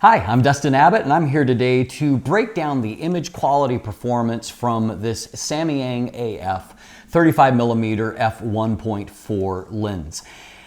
Hi, I'm Dustin Abbott, and I'm here today to break down the image quality performance from this Samyang AF 35mm f1.4 lens.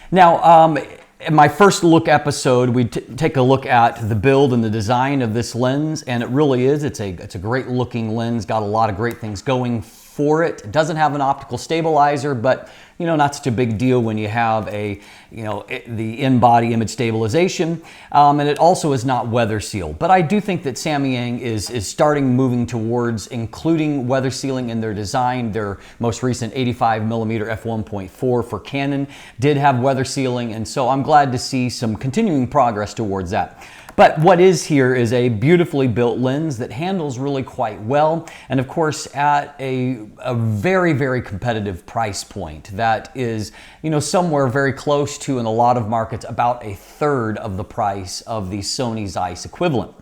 Now, in my first look episode, we take a look at the build and the design of this lens, and it really is. It's a great looking lens, got a lot of great things going for it. It doesn't have an optical stabilizer, but not such a big deal when you have the in-body image stabilization, and it also is not weather sealed. But I do think that Samyang is starting moving towards including weather sealing in their design. Their most recent 85mm f1.4 for Canon did have weather sealing, and so I'm glad to see some continuing progress towards that. But what is here is a beautifully built lens that handles really quite well, and of course at a very, very competitive price point that is, somewhere very close to, in a lot of markets, about a third of the price of the Sony Zeiss equivalent.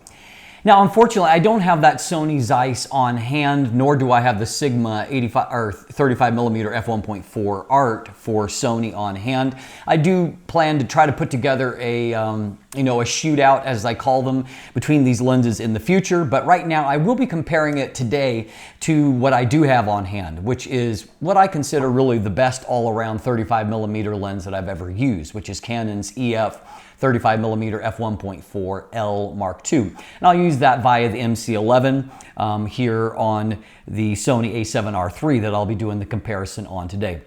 Now, unfortunately, I don't have that Sony Zeiss on hand, nor do I have the Sigma 35mm f1.4 Art for Sony on hand. I do plan to try to put together a shootout, as I call them, between these lenses in the future. But right now, I will be comparing it today to what I do have on hand, which is what I consider really the best all-around 35mm lens that I've ever used, which is Canon's EF 35mm f1.4 L Mark II. And I'll use that via the MC11 here on the Sony a7R III that I'll be doing the comparison on today.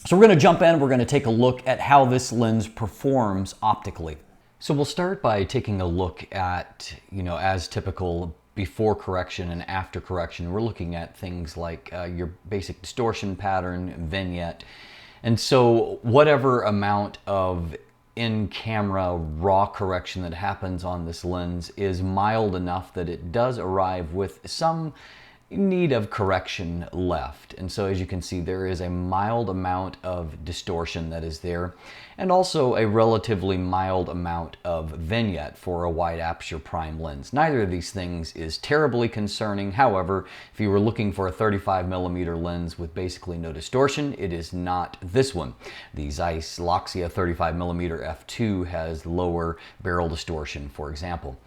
So we're going to jump in, we're going to take a look at how this lens performs optically. So we'll start by taking a look at, as typical, before correction and after correction. We're looking at things like your basic distortion pattern, vignette. And so whatever amount of in-camera raw correction that happens on this lens is mild enough that it does arrive with some need of correction left. And so as you can see, there is a mild amount of distortion that is there, and also a relatively mild amount of vignette for a wide aperture prime lens. Neither of these things is terribly concerning. However, if you were looking for a 35mm lens with basically no distortion, it is not this one. The Zeiss Loxia 35mm f2 has lower barrel distortion, for example.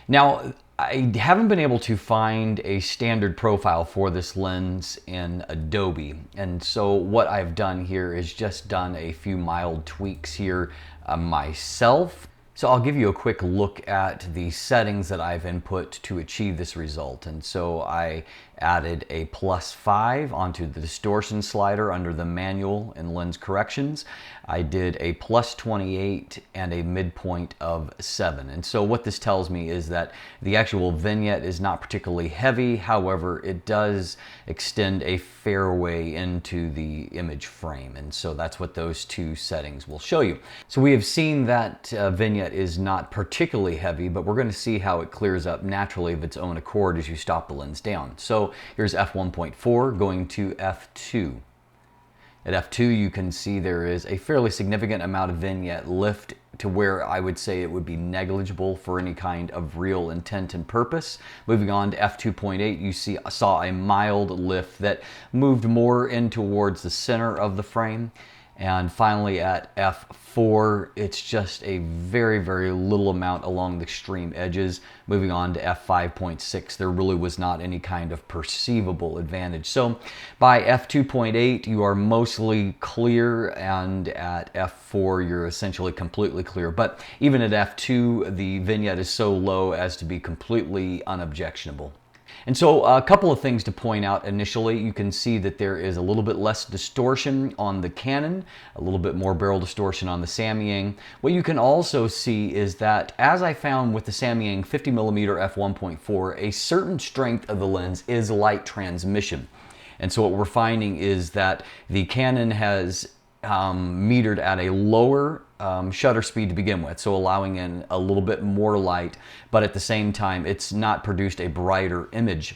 Now, I haven't been able to find a standard profile for this lens in Adobe, and so what I've done here is just done a few mild tweaks here myself. So I'll give you a quick look at the settings that I've input to achieve this result. And so I added a +5 onto the distortion slider under the manual and lens corrections. I did a +28 and a midpoint of 7. And so what this tells me is that the actual vignette is not particularly heavy. However, it does extend a fair way into the image frame. And so that's what those two settings will show you. So we have seen that vignette is not particularly heavy, but we're going to see how it clears up naturally of its own accord as you stop the lens down. So here's f1.4 going to f2. At f2, you can see there is a fairly significant amount of vignette lift to where I would say it would be negligible for any kind of real intent and purpose. Moving on to f2.8, you saw a mild lift that moved more in towards the center of the frame. And finally at f4, it's just a very, very little amount along the extreme edges. Moving on to f5.6, there really was not any kind of perceivable advantage. So by f2.8, you are mostly clear, and at f4, you're essentially completely clear. But even at f2, the vignette is so low as to be completely unobjectionable. And so a couple of things to point out initially. You can see that there is a little bit less distortion on the Canon, a little bit more barrel distortion on the Samyang. What you can also see is that, as I found with the Samyang 50mm f1.4, a certain strength of the lens is light transmission. And so what we're finding is that the Canon has metered at a lower shutter speed to begin with, so allowing in a little bit more light, but at the same time it's not produced a brighter image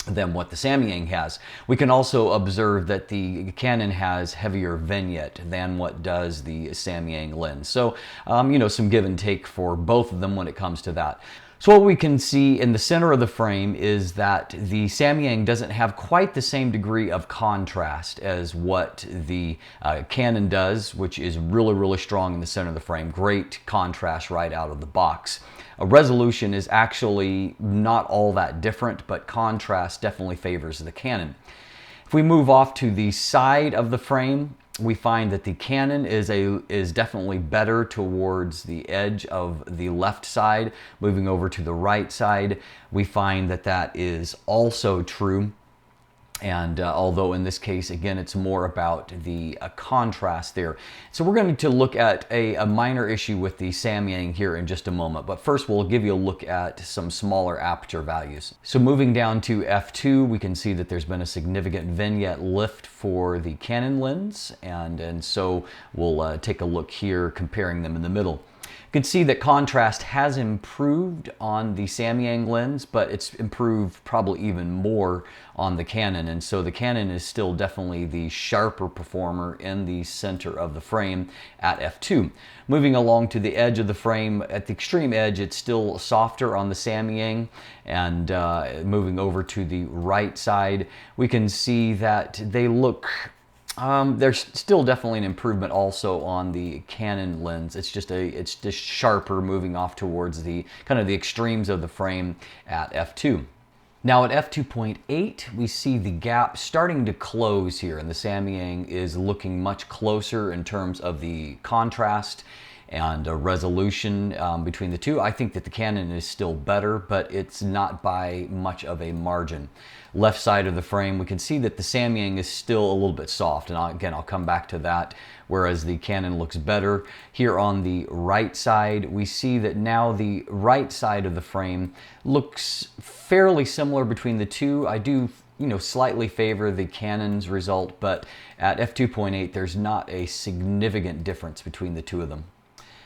than what the Samyang has. We can also observe that the Canon has heavier vignette than what does the Samyang lens. So some give and take for both of them when it comes to that. So what we can see in the center of the frame is that the Samyang doesn't have quite the same degree of contrast as what the Canon does, which is really, really strong in the center of the frame. Great contrast right out of the box. Resolution is actually not all that different, but contrast definitely favors the Canon. If we move off to the side of the frame, we find that the Canon is definitely better towards the edge of the left side. Moving over to the right side, we find that that is also true. And although in this case, again, it's more about the contrast there. So we're going to look at a minor issue with the Samyang here in just a moment. But first, we'll give you a look at some smaller aperture values. So moving down to f2, we can see that there's been a significant vignette lift for the Canon lens. And so we'll take a look here, comparing them in the middle. You can see that contrast has improved on the Samyang lens, but it's improved probably even more on the Canon. And so the Canon is still definitely the sharper performer in the center of the frame at f2. Moving along to the edge of the frame, at the extreme edge, it's still softer on the Samyang. And moving over to the right side, we can see that they look there's still definitely an improvement also on the Canon lens. It's just sharper, moving off towards the kind of the extremes of the frame at f2. Now at f2.8, we see the gap starting to close here, and the Samyang is looking much closer in terms of the contrast and resolution between the two. I think that the Canon is still better, but it's not by much of a margin. Left side of the frame, we can see that the Samyang is still a little bit soft, and again, I'll come back to that, whereas the Canon looks better. Here on the right side, we see that now the right side of the frame looks fairly similar between the two. I do slightly favor the Canon's result, but at f2.8, there's not a significant difference between the two of them.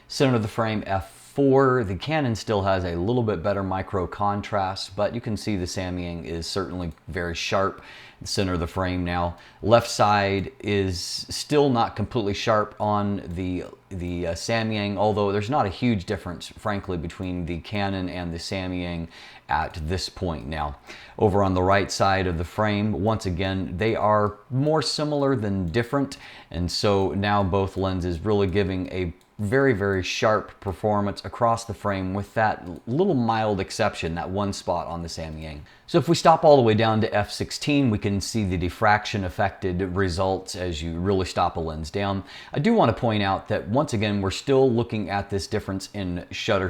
Center of the frame, f4, the Canon still has a little bit better micro contrast, but you can see the Samyang is certainly very sharp. The center of the frame now. Left side is still not completely sharp on the Samyang, although there's not a huge difference, frankly, between the Canon and the Samyang at this point now. Over on the right side of the frame, once again, they are more similar than different, and so now both lenses really giving a very, very sharp performance across the frame, with that little mild exception, that one spot on the Samyang. So if we stop all the way down to f16, we can see the diffraction affected results as you really stop a lens down. I do want to point out that once again, we're still looking at this difference in shutter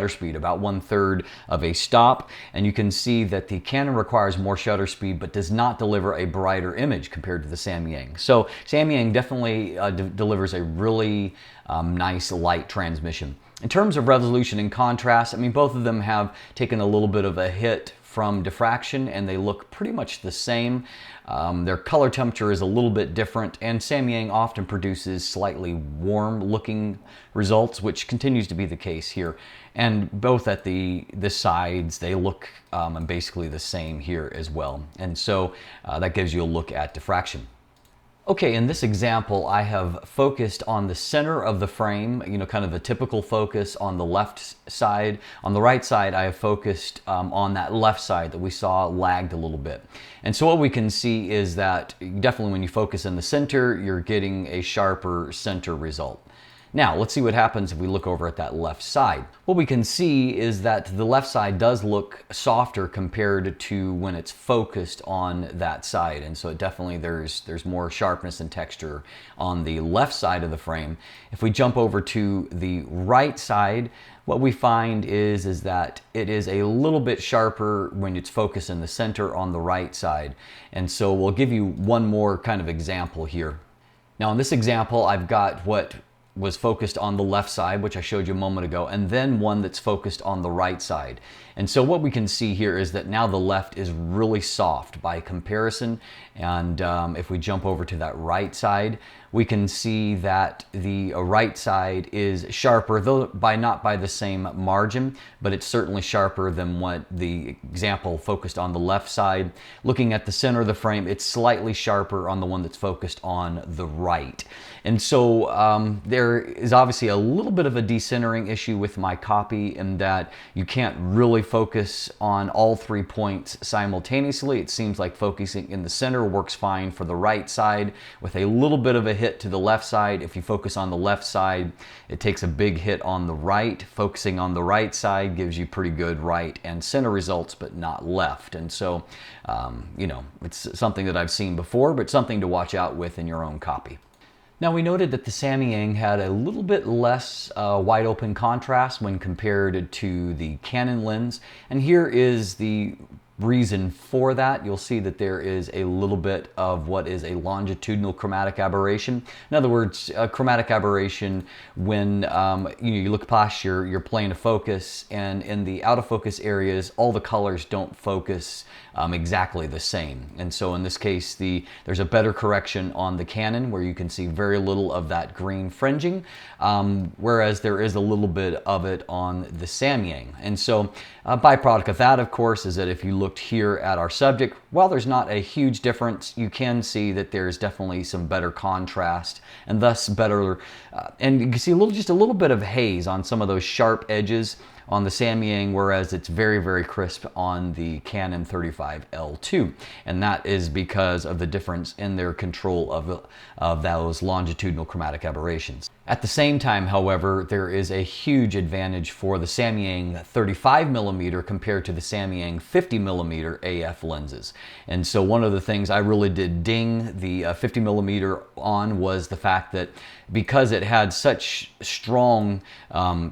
speed, about 1/3 of a stop. And you can see that the Canon requires more shutter speed, but does not deliver a brighter image compared to the Samyang. So Samyang definitely delivers a really nice light transmission. In terms of resolution and contrast, I mean, both of them have taken a little bit of a hit from diffraction, and they look pretty much the same. Their color temperature is a little bit different, and Samyang often produces slightly warm looking results, which continues to be the case here. And both at the sides, they look basically the same here as well. And so that gives you a look at diffraction. Okay, in this example, I have focused on the center of the frame, kind of a typical focus on the left side. On the right side, I have focused on that left side that we saw lagged a little bit. And so what we can see is that definitely when you focus in the center, you're getting a sharper center result. Now, let's see what happens if we look over at that left side. What we can see is that the left side does look softer compared to when it's focused on that side. And so definitely there's more sharpness and texture on the left side of the frame. If we jump over to the right side, what we find is that it is a little bit sharper when it's focused in the center on the right side. And so we'll give you one more kind of example here. Now, in this example, I've got what was focused on the left side, which I showed you a moment ago, and then one that's focused on the right side. And so what we can see here is that now the left is really soft by comparison. And if we jump over to that right side, we can see that the right side is sharper, though not by the same margin, but it's certainly sharper than what the example focused on the left side. Looking at the center of the frame, it's slightly sharper on the one that's focused on the right. And so there is obviously a little bit of a decentering issue with my copy in that you can't really focus on all 3 points simultaneously. It seems like focusing in the center works fine for the right side with a little bit of a hit to the left side. If you focus on the left side, it takes a big hit on the right. Focusing on the right side gives you pretty good right and center results, but not left. And so, you know, it's something that I've seen before, but something to watch out with in your own copy. Now, we noted that the Samyang had a little bit less wide open contrast when compared to the Canon lens, and here is the reason for that. You'll see that there is a little bit of what is a longitudinal chromatic aberration. In other words, a chromatic aberration when you look past your plane of focus, and in the out of focus areas, all the colors don't focus exactly the same. And so in this case, there's a better correction on the Canon where you can see very little of that green fringing, whereas there is a little bit of it on the Samyang. And so a byproduct of that, of course, is that if you looked here at our subject, while there's not a huge difference, you can see that there's definitely some better contrast and thus better, and you can see just a little bit of haze on some of those sharp edges on the Samyang, whereas it's very, very crisp on the Canon 35L2. And that is because of the difference in their control of those longitudinal chromatic aberrations. At the same time, however, there is a huge advantage for the Samyang 35mm compared to the Samyang 50mm AF lenses. And so one of the things I really did ding the 50mm on was the fact that because it had such strong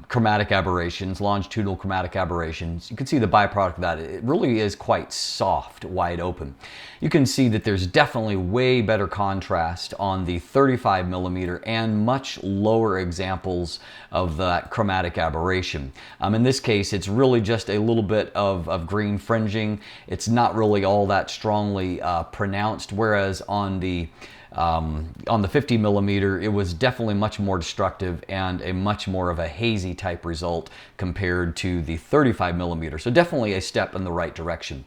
chromatic aberrations, longitudinal chromatic aberrations, you can see the byproduct of that. It really is quite soft, wide open. You can see that there's definitely way better contrast on the 35mm and much lower examples of that chromatic aberration. In this case, it's really just a little bit of green fringing. It's not really all that strongly pronounced, whereas on the 50mm, it was definitely much more destructive and a much more of a hazy type result compared to the 35mm. So definitely a step in the right direction.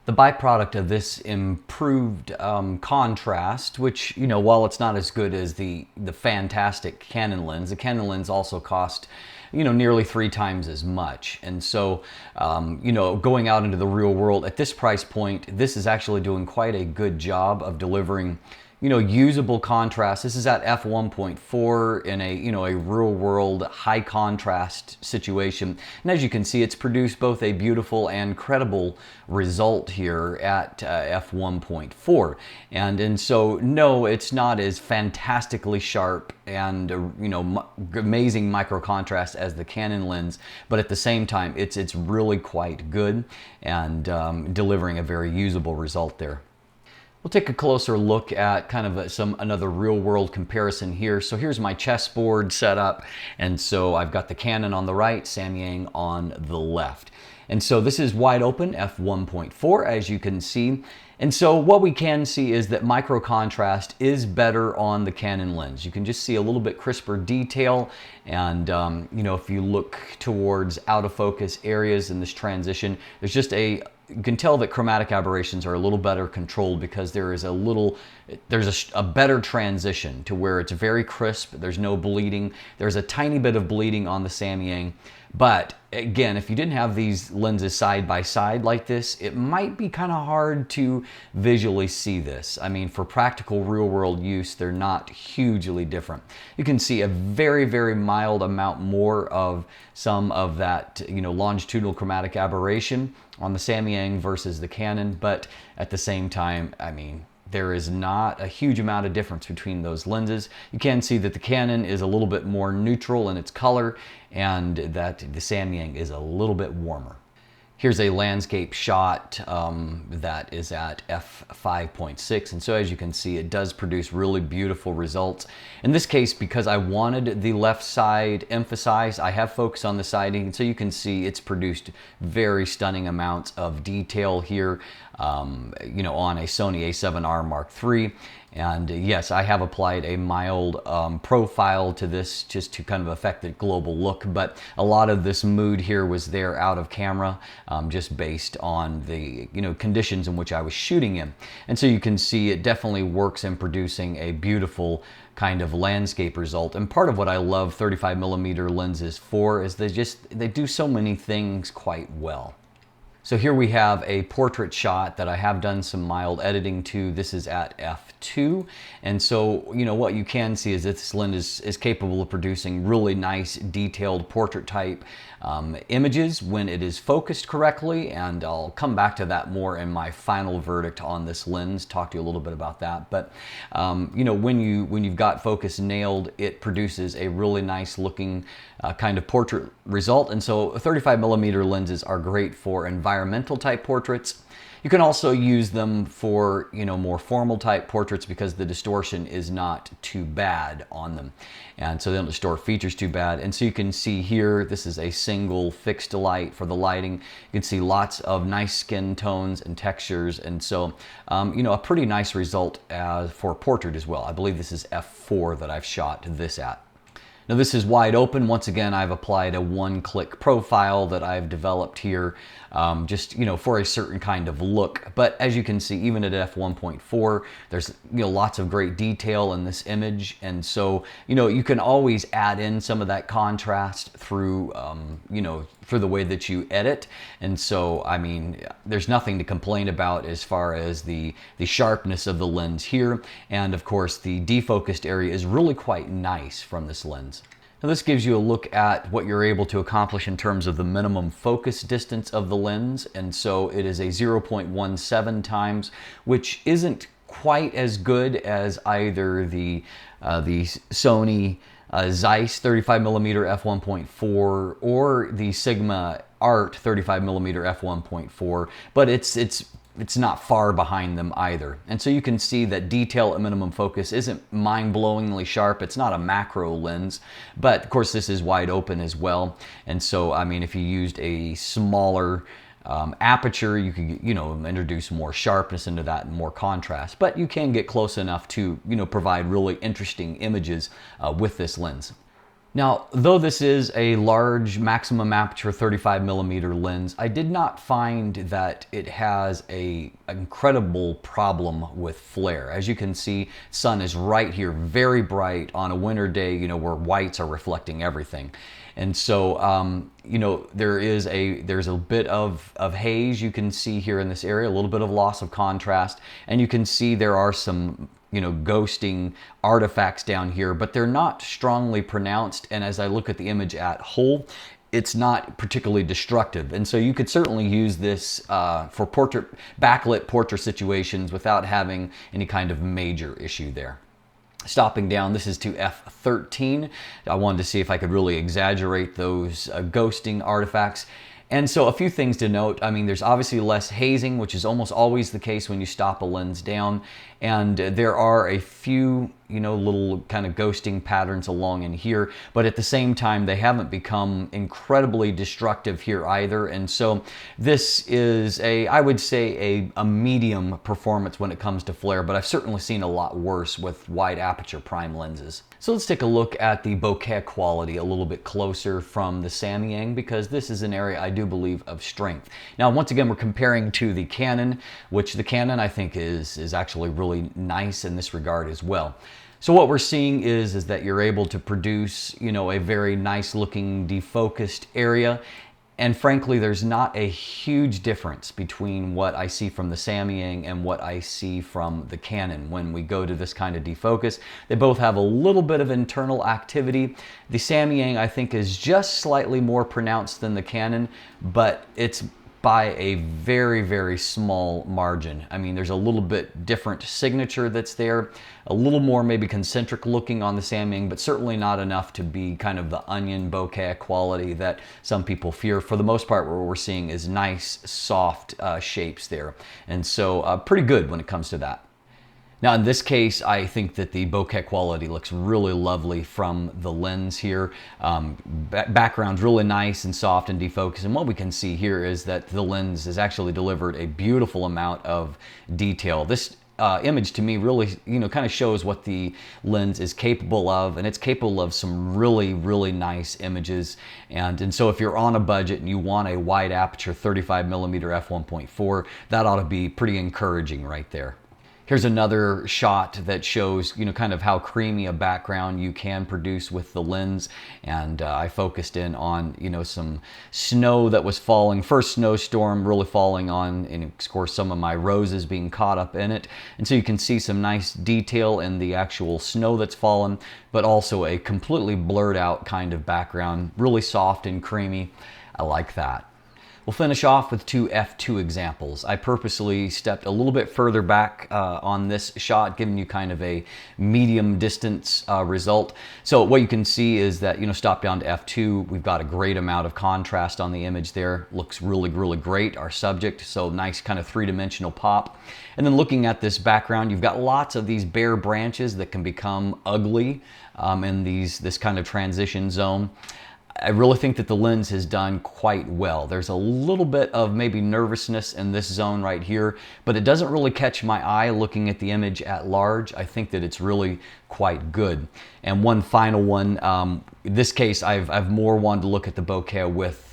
The byproduct of this improved contrast, which, you know, while it's not as good as the fantastic Canon lens, the Canon lens also cost, you know, nearly 3 times as much. And so, you know, going out into the real world at this price point, this is actually doing quite a good job of delivering, you know, usable contrast. This is at F1.4 in a, you know, a real world high contrast situation. And as you can see, it's produced both a beautiful and credible result here at F1.4. And so, no, it's not as fantastically sharp and, you know, amazing micro contrast as the Canon lens, but at the same time, it's really quite good and delivering a very usable result there. We'll take a closer look at kind of another real world comparison here. So here's my chessboard set up. And so I've got the Canon on the right, Samyang on the left. And so this is wide open F1.4, as you can see. And so what we can see is that micro contrast is better on the Canon lens. You can just see a little bit crisper detail. And, you know, if you look towards out of focus areas in this transition, there's just you can tell that chromatic aberrations are a little better controlled because there's a better transition to where it's very crisp, there's no bleeding. There's a tiny bit of bleeding on the Samyang, but again, if you didn't have these lenses side by side like this, it might be kind of hard to visually see this. I mean, for practical real world use, they're not hugely different. You can see a very, very mild amount more of some of that, you know, longitudinal chromatic aberration on the Samyang versus the Canon, but at the same time, I mean, there is not a huge amount of difference between those lenses. You can see that the Canon is a little bit more neutral in its color and that the Samyang is a little bit warmer. Here's a landscape shot that is at f5.6, and so as you can see, it does produce really beautiful results. In this case, because I wanted the left side emphasized, I have focus on the siding, and so you can see it's produced very stunning amounts of detail here, you know, on a Sony A7R Mark III. And yes, I have applied a mild profile to this just to kind of affect the global look, but a lot of this mood here was there out of camera, just based on the conditions in which I was shooting in. And so you can see it definitely works in producing a beautiful kind of landscape result. And part of what I love 35mm lenses for is they do so many things quite well. So here we have a portrait shot that I have done some mild editing to. This is at f2. And so, what you can see is that this lens is capable of producing really nice detailed portrait type images when it is focused correctly. And I'll come back to that more in my final verdict on this lens, talk to you a little bit about that. But, when you've got focus nailed, it produces a really nice looking kind of portrait result. And so 35mm lenses are great for environmental type portraits. You can also use them for, more formal type portraits because the distortion is not too bad on them. And so they don't distort features too bad. And so you can see here, this is a single fixed light for the lighting. You can see lots of nice skin tones and textures. And so, a pretty nice result for portrait as well. I believe this is f4 that I've shot this at. Now this is wide open. Once again, I've applied a one-click profile that I've developed here, just for a certain kind of look. But as you can see, even at f1.4, there's lots of great detail in this image, and so you can always add in some of that contrast through through the way that you edit. And so, I mean, there's nothing to complain about as far as the sharpness of the lens here. And of course, the defocused area is really quite nice from this lens. Now this gives you a look at what you're able to accomplish in terms of the minimum focus distance of the lens. And so it is a 0.17 times, which isn't quite as good as either the Sony Zeiss 35mm f1.4 or the Sigma Art 35mm f1.4, but it's not far behind them either. And so you can see that detail at minimum focus isn't mind-blowingly sharp. It's not a macro lens, but of course this is wide open as well. And so, I mean, if you used a smaller aperture, you could introduce more sharpness into that and more contrast, but you can get close enough to provide really interesting images with this lens. Now, though this is a large maximum aperture 35mm lens, I did not find that it has an incredible problem with flare. As you can see, sun is right here, very bright on a winter day, where whites are reflecting everything. And so, there's a bit of haze you can see here in this area, a little bit of loss of contrast, and you can see there are some ghosting artifacts down here, but they're not strongly pronounced. And as I look at the image at whole, it's not particularly destructive. And so you could certainly use this for backlit portrait situations without having any kind of major issue there. Stopping down, this is to f13. I wanted to see if I could really exaggerate those ghosting artifacts. And so a few things to note. I mean, there's obviously less hazing, which is almost always the case when you stop a lens down. And there are a few, little kind of ghosting patterns along in here, but at the same time, they haven't become incredibly destructive here either. And so this is I would say a medium performance when it comes to flare, but I've certainly seen a lot worse with wide aperture prime lenses. So let's take a look at the bokeh quality a little bit closer from the Samyang, because this is an area I do believe of strength. Now, once again, we're comparing to the Canon, which the Canon I think is actually really nice in this regard as well. So what we're seeing is that you're able to produce, a very nice looking defocused area. And frankly, there's not a huge difference between what I see from the Samyang and what I see from the Canon when we go to this kind of defocus. They both have a little bit of internal activity. The Samyang, I think, is just slightly more pronounced than the Canon, but it's by a very, very small margin. I mean, there's a little bit different signature that's there, a little more maybe concentric looking on the Samyang, but certainly not enough to be kind of the onion bokeh quality that some people fear. For the most part, what we're seeing is nice, soft shapes there. And so pretty good when it comes to that. Now in this case, I think that the bokeh quality looks really lovely from the lens here. Background's really nice and soft and defocused. And what we can see here is that the lens has actually delivered a beautiful amount of detail. This image to me really, kind of shows what the lens is capable of, and it's capable of some really, really nice images. And so if you're on a budget and you want a wide aperture 35mm f1.4, that ought to be pretty encouraging right there. Here's another shot that shows, kind of how creamy a background you can produce with the lens. And I focused in on, some snow that was falling, first snowstorm really falling on, and of course some of my roses being caught up in it. And so you can see some nice detail in the actual snow that's fallen, but also a completely blurred out kind of background, really soft and creamy. I like that. We'll finish off with two f2 examples. I purposely stepped a little bit further back on this shot, giving you kind of a medium distance result. So what you can see is that, stop down to f2, we've got a great amount of contrast on the image there. Looks really, really great, our subject. So nice kind of three-dimensional pop. And then looking at this background, you've got lots of these bare branches that can become ugly in this kind of transition zone. I really think that the lens has done quite well. There's a little bit of maybe nervousness in this zone right here, but it doesn't really catch my eye looking at the image at large. I think that it's really quite good. And one final one, in this case, I've more wanted to look at the bokeh with,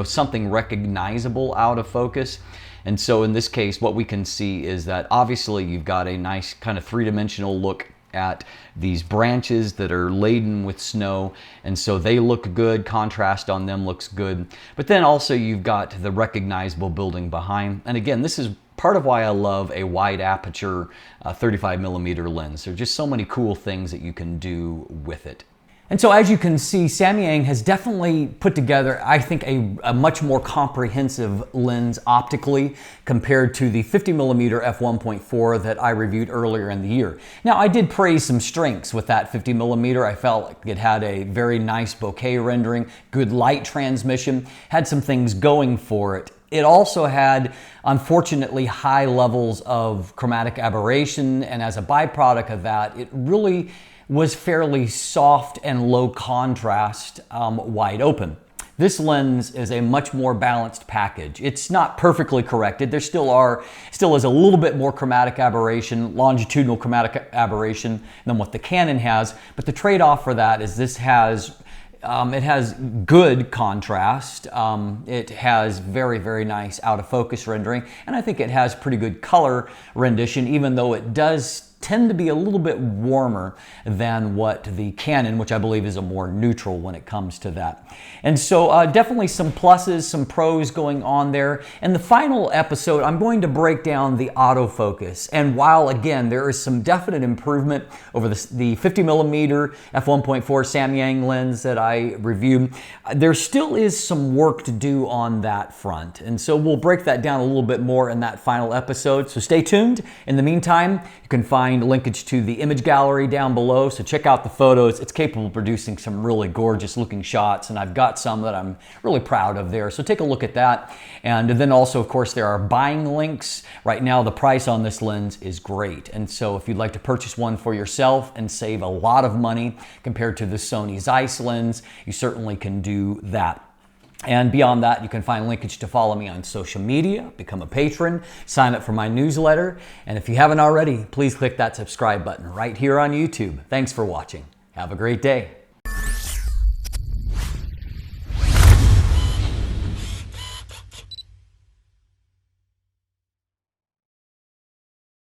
something recognizable out of focus. And so in this case, what we can see is that obviously you've got a nice kind of three-dimensional look at these branches that are laden with snow, and so they look good, contrast on them looks good, but then also you've got the recognizable building behind. And again, this is part of why I love a wide aperture 35mm lens. There's just so many cool things that you can do with it. And so as you can see, Samyang has definitely put together, I think, a much more comprehensive lens optically compared to the 50mm f1.4 that I reviewed earlier in the year. Now, I did praise some strengths with that 50mm. I felt like it had a very nice bokeh rendering, good light transmission, had some things going for it. It also had, unfortunately, high levels of chromatic aberration, and as a byproduct of that, it really was fairly soft and low contrast, wide open. This lens is a much more balanced package. It's not perfectly corrected. There still is a little bit more chromatic aberration, longitudinal chromatic aberration than what the Canon has, but the trade-off for that is this has it has good contrast. It has very, very nice out of focus rendering, and I think it has pretty good color rendition, even though it does tend to be a little bit warmer than what the Canon, which I believe is a more neutral when it comes to that. And so definitely some pluses, some pros going on there. In the final episode, I'm going to break down the autofocus. And while, again, there is some definite improvement over the 50mm f1.4 Samyang lens that I reviewed, there still is some work to do on that front. And so we'll break that down a little bit more in that final episode. So stay tuned. In the meantime, you can find linkage to the image gallery down below, so check out the photos. It's capable of producing some really gorgeous looking shots, and I've got some that I'm really proud of there, so take a look at that. And then also, of course, there are buying links. Right now the price on this lens is great, and so if you'd like to purchase one for yourself and save a lot of money compared to the Sony Zeiss lens, you certainly can do that. And beyond that, you can find linkage to follow me on social media, become a patron, sign up for my newsletter, and if you haven't already, please click that subscribe button right here on YouTube. Thanks for watching. Have a great day.